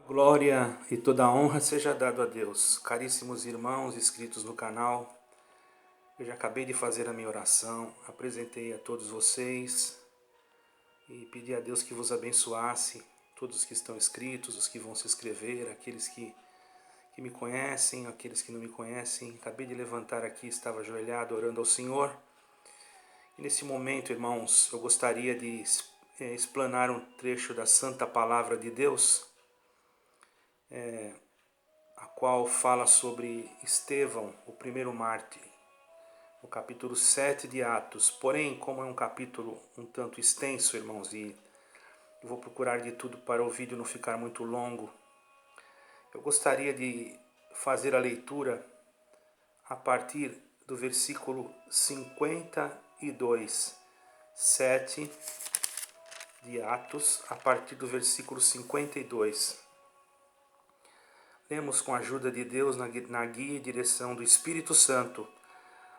Glória e toda a honra seja dado a Deus. Caríssimos irmãos inscritos no canal, eu já acabei de fazer a minha oração, apresentei a todos vocês e pedi a Deus que vos abençoasse, todos os que estão inscritos, os que vão se inscrever, aqueles que me conhecem, aqueles que não me conhecem. Acabei de levantar aqui, estava ajoelhado orando ao Senhor. E nesse momento, irmãos, eu gostaria de explanar um trecho da Santa Palavra de Deus, a qual fala sobre Estevão, o primeiro mártir, no capítulo 7 de Atos. Porém, como é um capítulo um tanto extenso, irmãos, e eu vou procurar de tudo para o vídeo não ficar muito longo, eu gostaria de fazer a leitura a partir do versículo 52, 7 de Atos, a partir do versículo 52. Lemos com a ajuda de Deus na guia e direção do Espírito Santo.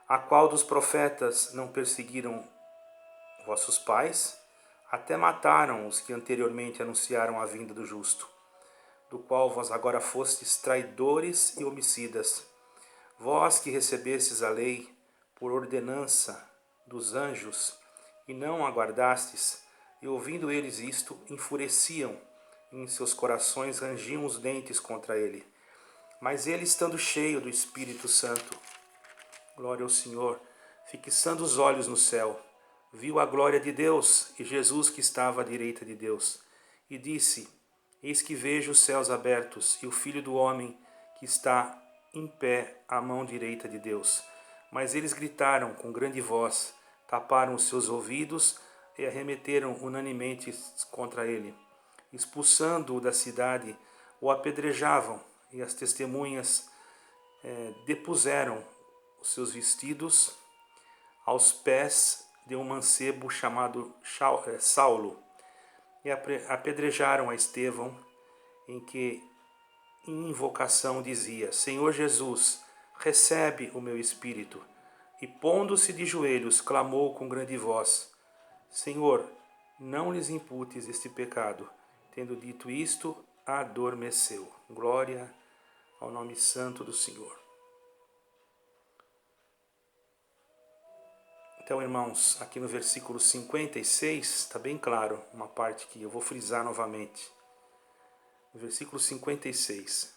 A qual dos profetas não perseguiram vossos pais? Até mataram os que anteriormente anunciaram a vinda do justo, do qual vós agora fostes traidores e homicidas. Vós que recebestes a lei por ordenança dos anjos, e não aguardastes, e ouvindo eles isto, enfureciam, e em seus corações rangiam os dentes contra ele. Mas ele, estando cheio do Espírito Santo, glória ao Senhor, fixando os olhos no céu, viu a glória de Deus e Jesus que estava à direita de Deus, e disse: Eis que vejo os céus abertos e o Filho do Homem que está em pé à mão direita de Deus. Mas eles gritaram com grande voz, taparam os seus ouvidos e arremeteram unanimemente contra ele. Expulsando-o da cidade, o apedrejavam, e as testemunhas depuseram os seus vestidos aos pés de um mancebo chamado Saulo, e apedrejaram a Estevão, em que em invocação dizia: Senhor Jesus, recebe o meu espírito. E pondo-se de joelhos, clamou com grande voz: Senhor, não lhes imputes este pecado. Tendo dito isto, adormeceu. Glória ao nome santo do Senhor. Então, irmãos, aqui no versículo 56, está bem claro uma parte que eu vou frisar novamente. No versículo 56,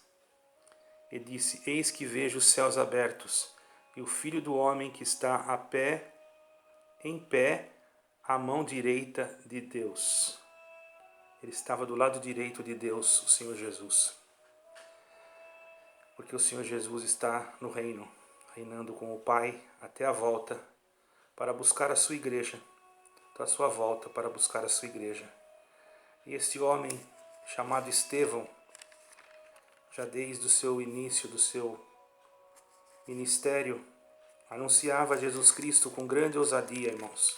ele disse: Eis que vejo os céus abertos, e o Filho do Homem que está em pé, à mão direita de Deus. Ele estava do lado direito de Deus, o Senhor Jesus. Porque o Senhor Jesus está no reino, reinando com o Pai até a volta, para buscar a sua igreja, da sua volta para buscar a sua igreja. E este homem, chamado Estevão, já desde o seu início do seu ministério, anunciava Jesus Cristo com grande ousadia, irmãos.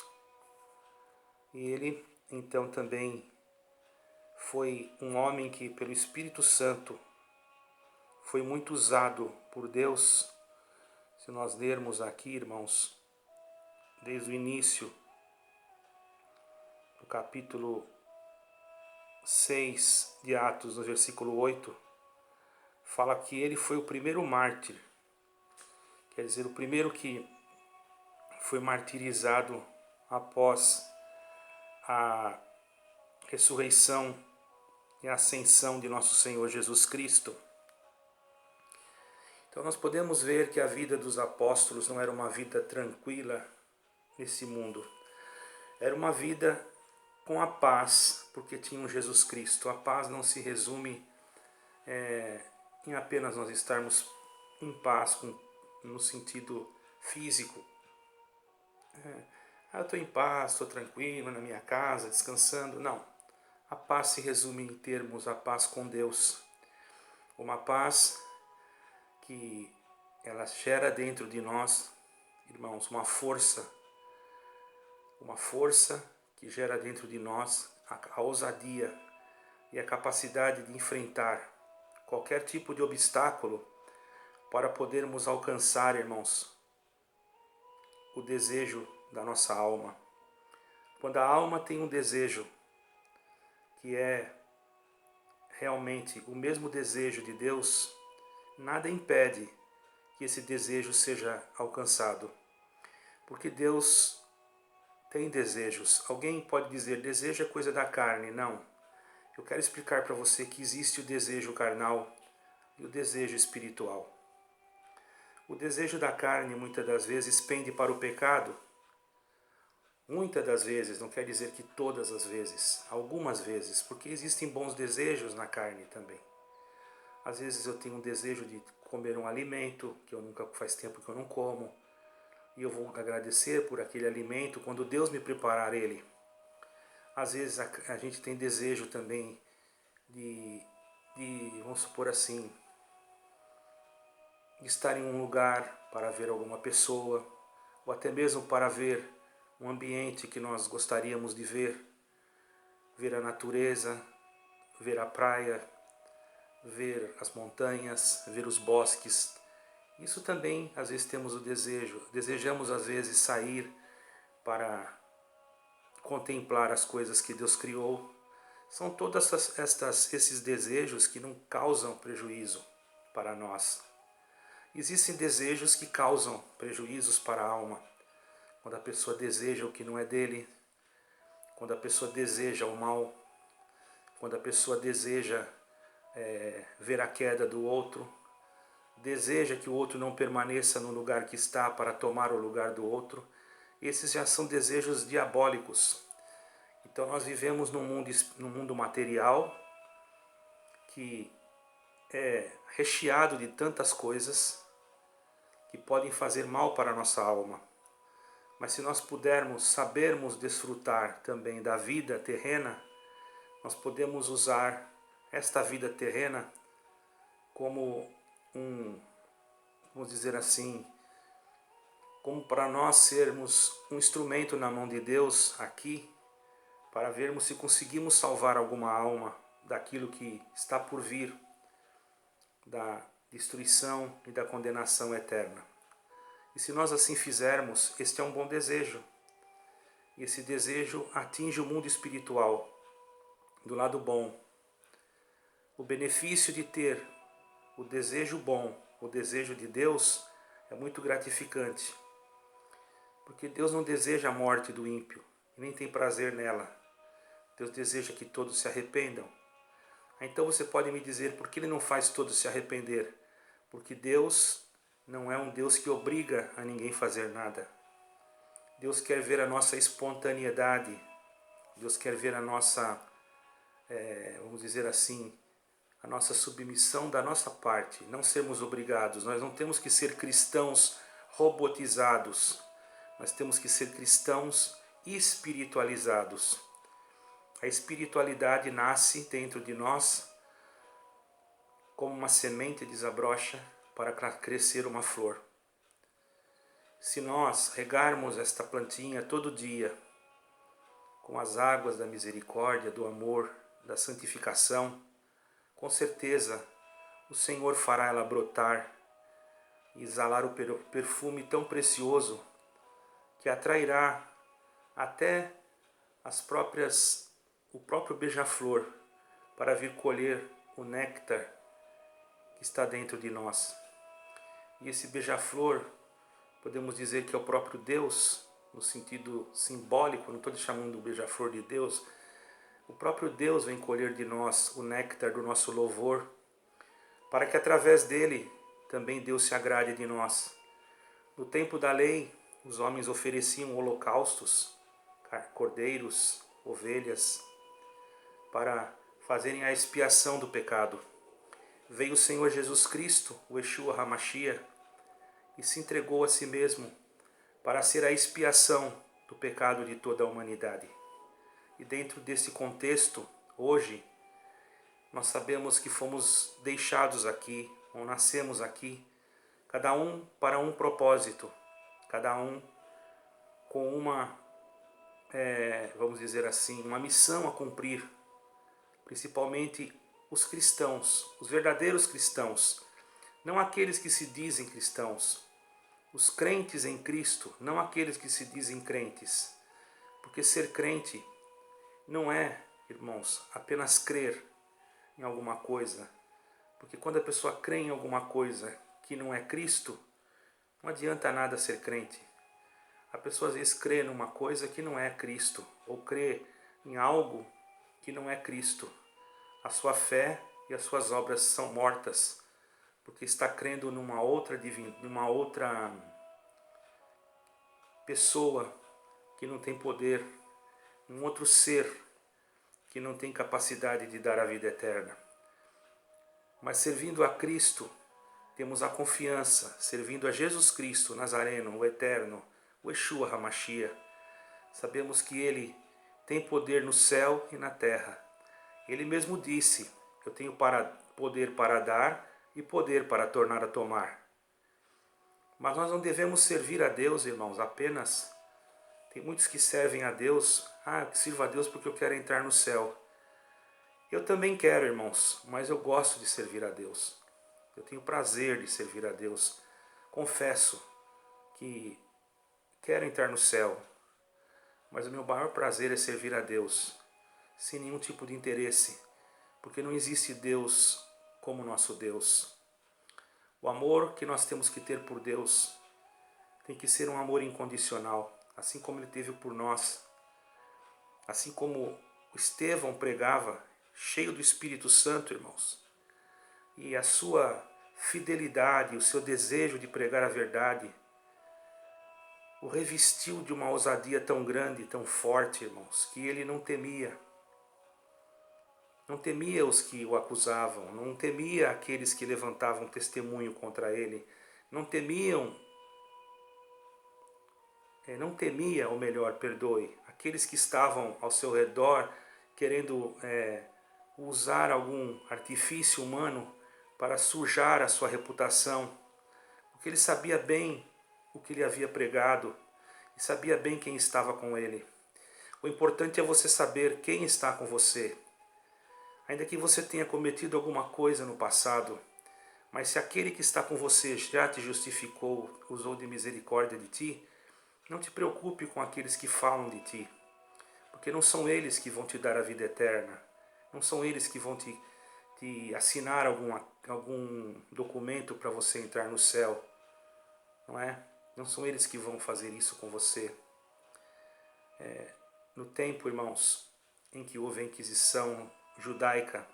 E ele, então, também foi um homem que, pelo Espírito Santo, foi muito usado por Deus. Se nós lermos aqui, irmãos, desde o início, no capítulo 6 de Atos, no versículo 8, fala que ele foi o primeiro mártir, quer dizer, o primeiro que foi martirizado após a ressurreição e a ascensão de nosso Senhor Jesus Cristo. Então nós podemos ver que a vida dos apóstolos não era uma vida tranquila nesse mundo. Era uma vida com a paz, porque tinham Jesus Cristo. A paz não se resume em apenas nós estarmos em paz no sentido físico. Eu estou em paz, estou tranquilo na minha casa, descansando. Não. A paz se resume em termos a paz com Deus. Uma paz que ela gera dentro de nós, irmãos, uma força que gera dentro de nós a ousadia e a capacidade de enfrentar qualquer tipo de obstáculo para podermos alcançar, irmãos, o desejo da nossa alma. Quando a alma tem um desejo que é realmente o mesmo desejo de Deus, nada impede que esse desejo seja alcançado. Porque Deus tem desejos. Alguém pode dizer, desejo é coisa da carne. Não. Eu quero explicar para você que existe o desejo carnal e o desejo espiritual. O desejo da carne muitas das vezes pende para o pecado. Muitas das vezes, não quer dizer que todas as vezes, algumas vezes, porque existem bons desejos na carne também. Às vezes eu tenho um desejo de comer um alimento que faz tempo que eu não como, e eu vou agradecer por aquele alimento quando Deus me preparar ele. Às vezes a gente tem desejo também de, vamos supor assim, de estar em um lugar para ver alguma pessoa, ou até mesmo para ver um ambiente que nós gostaríamos de ver a natureza, ver a praia, ver as montanhas, ver os bosques. Isso também, às vezes, temos o desejo. Desejamos, às vezes, sair para contemplar as coisas que Deus criou. São todos esses desejos que não causam prejuízo para nós. Existem desejos que causam prejuízos para a alma. Quando a pessoa deseja o que não é dele, quando a pessoa deseja o mal, quando a pessoa deseja ver a queda do outro, deseja que o outro não permaneça no lugar que está para tomar o lugar do outro. Esses já são desejos diabólicos. Então nós vivemos num mundo material que é recheado de tantas coisas que podem fazer mal para a nossa alma. Mas se nós sabermos desfrutar também da vida terrena, nós podemos usar esta vida terrena como vamos dizer assim, como para nós sermos um instrumento na mão de Deus aqui, para vermos se conseguimos salvar alguma alma daquilo que está por vir, da destruição e da condenação eterna. E se nós assim fizermos, este é um bom desejo. E esse desejo atinge o mundo espiritual, do lado bom. O benefício de ter o desejo bom, o desejo de Deus, é muito gratificante. Porque Deus não deseja a morte do ímpio, e nem tem prazer nela. Deus deseja que todos se arrependam. Então você pode me dizer por que Ele não faz todos se arrepender? Porque Deus não é um Deus que obriga a ninguém fazer nada. Deus quer ver a nossa espontaneidade. Deus quer ver a nossa, vamos dizer assim, a nossa submissão da nossa parte. Não sermos obrigados. Nós não temos que ser cristãos robotizados. Nós temos que ser cristãos espiritualizados. A espiritualidade nasce dentro de nós como uma semente desabrocha para crescer uma flor. Se nós regarmos esta plantinha todo dia com as águas da misericórdia, do amor, da santificação, com certeza o Senhor fará ela brotar e exalar o perfume tão precioso que atrairá até o próprio beija-flor para vir colher o néctar que está dentro de nós. E esse beija-flor, podemos dizer que é o próprio Deus, no sentido simbólico, não estou chamando o beija-flor de Deus. O próprio Deus vem colher de nós o néctar do nosso louvor, para que através dele também Deus se agrade de nós. No tempo da lei, os homens ofereciam holocaustos, cordeiros, ovelhas, para fazerem a expiação do pecado. Veio o Senhor Jesus Cristo, o Yeshua HaMashiach, e se entregou a si mesmo para ser a expiação do pecado de toda a humanidade. E dentro desse contexto, hoje, nós sabemos que fomos deixados aqui, ou nascemos aqui, cada um para um propósito, cada um com uma, vamos dizer assim, uma missão a cumprir, principalmente os cristãos, os verdadeiros cristãos, não aqueles que se dizem cristãos, os crentes em Cristo, não aqueles que se dizem crentes, porque ser crente não é, irmãos, apenas crer, em alguma coisa. Porque quando a pessoa crê em alguma coisa que não é Cristo, não adianta nada ser crente. A pessoa às vezes crê numa coisa que não é Cristo, ou crê em algo que não é Cristo. A sua fé e as suas obras são mortas, porque está crendo numa outra pessoa que não tem poder, um outro ser que não tem capacidade de dar a vida eterna. Mas servindo a Cristo, temos a confiança, servindo a Jesus Cristo, Nazareno, o Eterno, o Yeshua HaMashiach. Sabemos que Ele tem poder no céu e na terra. Ele mesmo disse, eu tenho poder para dar e poder para tornar a tomar. Mas nós não devemos servir a Deus, irmãos, apenas. Tem muitos que servem a Deus, eu sirvo a Deus porque eu quero entrar no céu. Eu também quero, irmãos, mas eu gosto de servir a Deus. Eu tenho prazer de servir a Deus. Confesso que quero entrar no céu, mas o meu maior prazer é servir a Deus, sem nenhum tipo de interesse, porque não existe Deus como nosso Deus. O amor que nós temos que ter por Deus tem que ser um amor incondicional, assim como Ele teve por nós. Assim como Estevão pregava, cheio do Espírito Santo, irmãos, e a sua fidelidade, o seu desejo de pregar a verdade, o revestiu de uma ousadia tão grande, tão forte, irmãos, que ele não temia. Não temia os que o acusavam, não temia aqueles que levantavam testemunho contra ele, não temia, ou melhor, perdoe, aqueles que estavam ao seu redor querendo usar algum artifício humano para sujar a sua reputação, porque ele sabia bem o que ele havia pregado e sabia bem quem estava com ele. O importante é você saber quem está com você. Ainda que você tenha cometido alguma coisa no passado, mas se aquele que está com você já te justificou, usou de misericórdia de ti, não te preocupe com aqueles que falam de ti, porque não são eles que vão te dar a vida eterna, não são eles que vão te assinar algum documento para você entrar no céu, não é? Não são eles que vão fazer isso com você. No tempo, irmãos, em que houve a Inquisição judaica,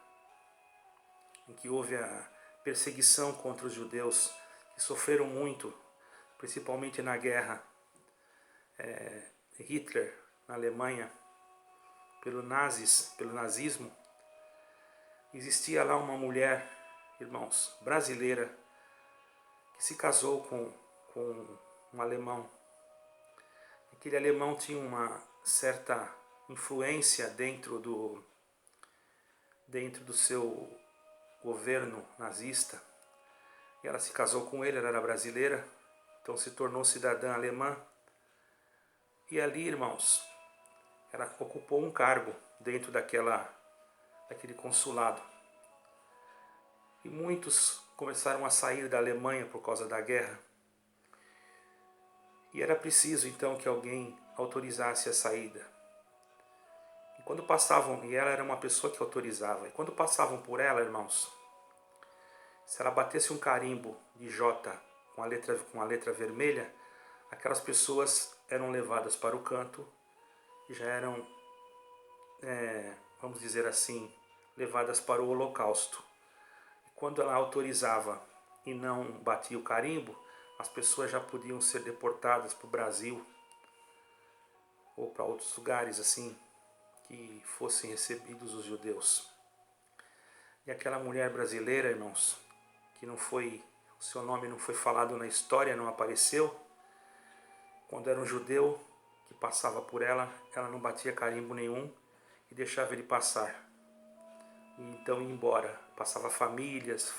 em que houve a perseguição contra os judeus, que sofreram muito, principalmente na guerra, Hitler, na Alemanha, pelo nazismo, existia lá uma mulher, irmãos, brasileira, que se casou com um alemão. Aquele alemão tinha uma certa influência dentro do seu governo nazista. E ela se casou com ele, ela era brasileira, então se tornou cidadã alemã. E ali, irmãos, ela ocupou um cargo dentro daquele consulado. E muitos começaram a sair da Alemanha por causa da guerra. E era preciso então que alguém autorizasse a saída. E quando passavam, e ela era uma pessoa que autorizava, e quando passavam por ela, irmãos, se ela batesse um carimbo de J com a letra vermelha, aquelas pessoas eram levadas para o canto e já eram, vamos dizer assim, levadas para o holocausto. E quando ela autorizava e não batia o carimbo, as pessoas já podiam ser deportadas para o Brasil ou para outros lugares assim que fossem recebidos os judeus. E aquela mulher brasileira, irmãos, que o seu nome não foi falado na história, não apareceu, quando era um judeu que passava por ela, ela não batia carimbo nenhum e deixava ele passar. E então ia embora, passava famílias,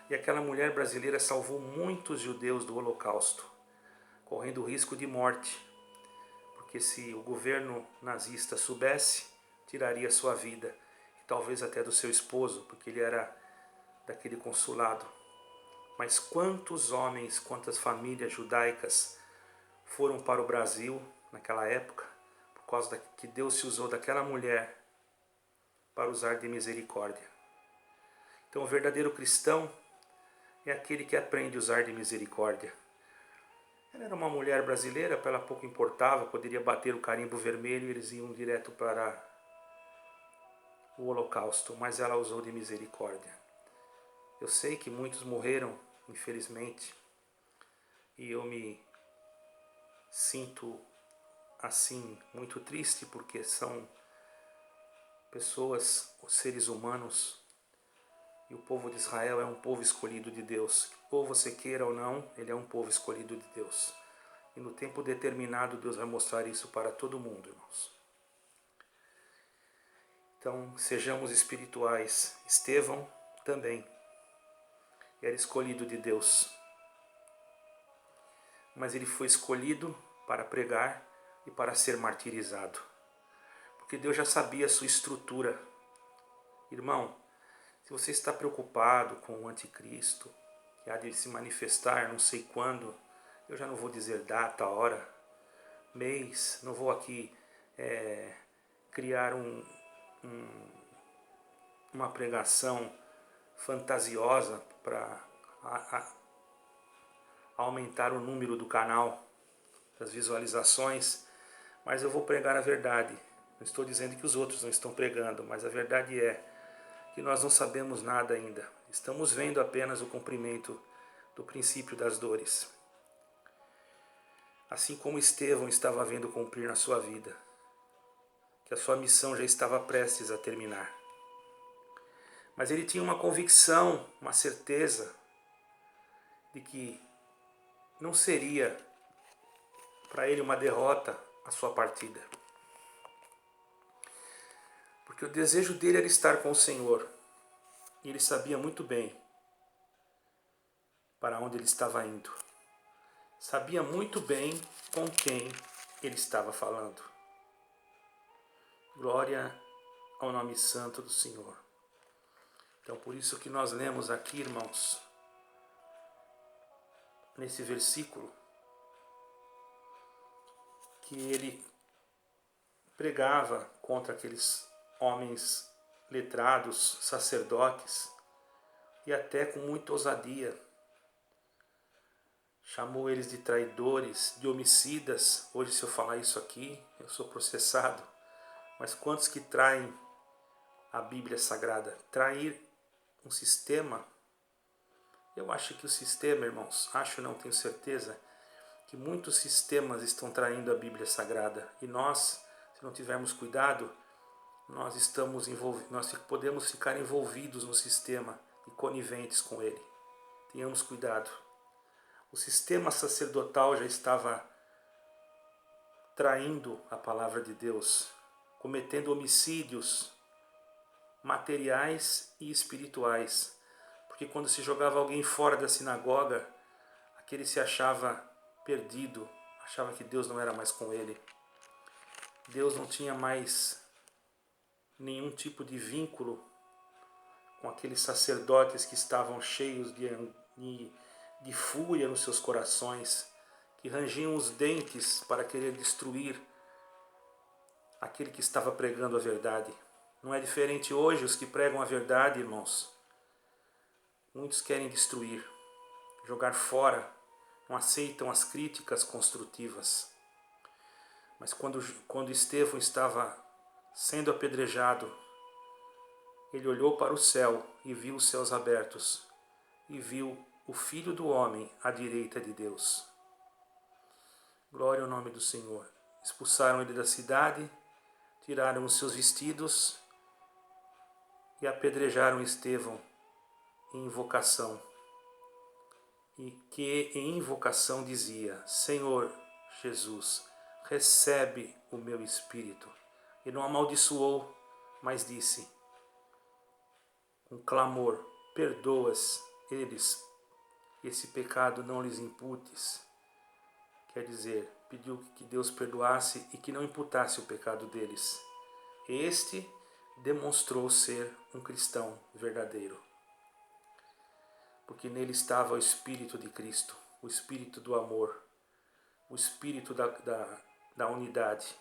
e aquela mulher brasileira salvou muitos judeus do holocausto, correndo o risco de morte, porque se o governo nazista soubesse, tiraria sua vida, e talvez até do seu esposo, porque ele era daquele consulado. Mas quantos homens, quantas famílias judaicas foram para o Brasil naquela época, por causa que Deus se usou daquela mulher para usar de misericórdia. Então o verdadeiro cristão é aquele que aprende a usar de misericórdia. Ela era uma mulher brasileira, para ela pouco importava, poderia bater o carimbo vermelho e eles iam direto para o holocausto, mas ela usou de misericórdia. Eu sei que muitos morreram, infelizmente, e eu me sinto assim muito triste porque são pessoas, os seres humanos, e o povo de Israel é um povo escolhido de Deus. Ou você queira ou não, ele é um povo escolhido de Deus. E no tempo determinado Deus vai mostrar isso para todo mundo, irmãos. Então sejamos espirituais. Estevão também era escolhido de Deus. Mas ele foi escolhido para pregar e para ser martirizado. Porque Deus já sabia a sua estrutura. Irmão, se você está preocupado com o anticristo, que há de se manifestar não sei quando, eu já não vou dizer data, hora, mês, não vou aqui criar uma pregação fantasiosa para aumentar o número do canal, das visualizações, mas eu vou pregar a verdade. Não estou dizendo que os outros não estão pregando, mas a verdade é que nós não sabemos nada ainda. Estamos vendo apenas o cumprimento do princípio das dores. Assim como Estevão estava vendo cumprir na sua vida, que a sua missão já estava prestes a terminar. Mas ele tinha uma convicção, uma certeza de que não seria para ele uma derrota a sua partida. Porque o desejo dele era estar com o Senhor. E ele sabia muito bem para onde ele estava indo. Sabia muito bem com quem ele estava falando. Glória ao nome santo do Senhor. Então por isso que nós lemos aqui, irmãos, nesse versículo, que ele pregava contra aqueles homens letrados, sacerdotes, e até com muita ousadia. Chamou eles de traidores, de homicidas. Hoje, se eu falar isso aqui, eu sou processado. Mas quantos que traem a Bíblia Sagrada? Trair um sistema. Eu acho que o sistema, irmãos, não tenho certeza, que muitos sistemas estão traindo a Bíblia Sagrada. E nós, se não tivermos cuidado, nós podemos ficar envolvidos no sistema e coniventes com ele. Tenhamos cuidado. O sistema sacerdotal já estava traindo a palavra de Deus, cometendo homicídios materiais e espirituais. Porque quando se jogava alguém fora da sinagoga, aquele se achava perdido, achava que Deus não era mais com ele. Deus não tinha mais nenhum tipo de vínculo com aqueles sacerdotes que estavam cheios de fúria nos seus corações, que rangiam os dentes para querer destruir aquele que estava pregando a verdade. Não é diferente hoje, os que pregam a verdade, irmãos. Muitos querem destruir, jogar fora, não aceitam as críticas construtivas. Mas quando Estevão estava sendo apedrejado, ele olhou para o céu e viu os céus abertos, e viu o Filho do Homem à direita de Deus. Glória ao nome do Senhor. Expulsaram ele da cidade, tiraram os seus vestidos e apedrejaram Estevão em invocação. E que em invocação dizia: Senhor Jesus, recebe o meu espírito. E não amaldiçoou, mas disse, com clamor: perdoas eles, esse pecado não lhes imputes. Quer dizer, pediu que Deus perdoasse e que não imputasse o pecado deles. Este demonstrou ser um cristão verdadeiro, porque nele estava o Espírito de Cristo, o Espírito do amor, o Espírito da unidade,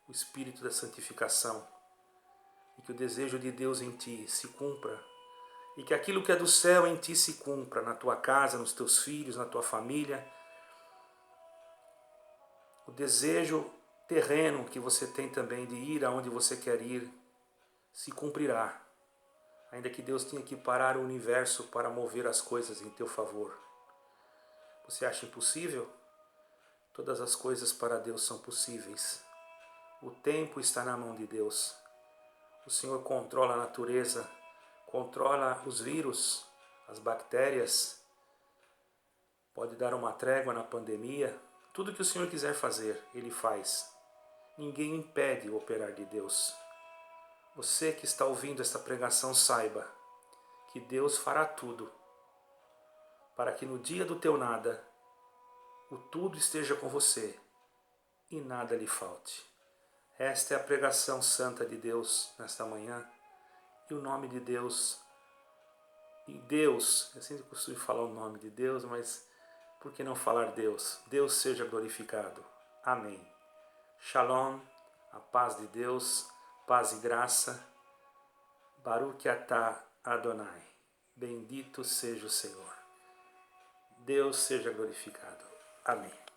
o Espírito da santificação. e que o desejo de Deus em ti se cumpra, e que aquilo que é do céu em ti se cumpra, na tua casa, nos teus filhos, na tua família. O desejo terreno que você tem também de ir aonde você quer ir se cumprirá, ainda que Deus tenha que parar o universo para mover as coisas em teu favor. Você acha impossível? Todas as coisas para Deus são possíveis. O tempo está na mão de Deus. O Senhor controla a natureza, controla os vírus, as bactérias, pode dar uma trégua na pandemia. Tudo que o Senhor quiser fazer, Ele faz. Ninguém impede o operar de Deus. Você que está ouvindo esta pregação, saiba que Deus fará tudo para que no dia do teu nada, o tudo esteja com você e nada lhe falte. Esta é a pregação santa de Deus nesta manhã. E o nome de Deus, eu sempre costumo falar o nome de Deus, mas por que não falar Deus? Deus seja glorificado. Amém. Shalom, a paz de Deus, paz e graça. Baruch atah Adonai. Bendito seja o Senhor. Deus seja glorificado. Amém.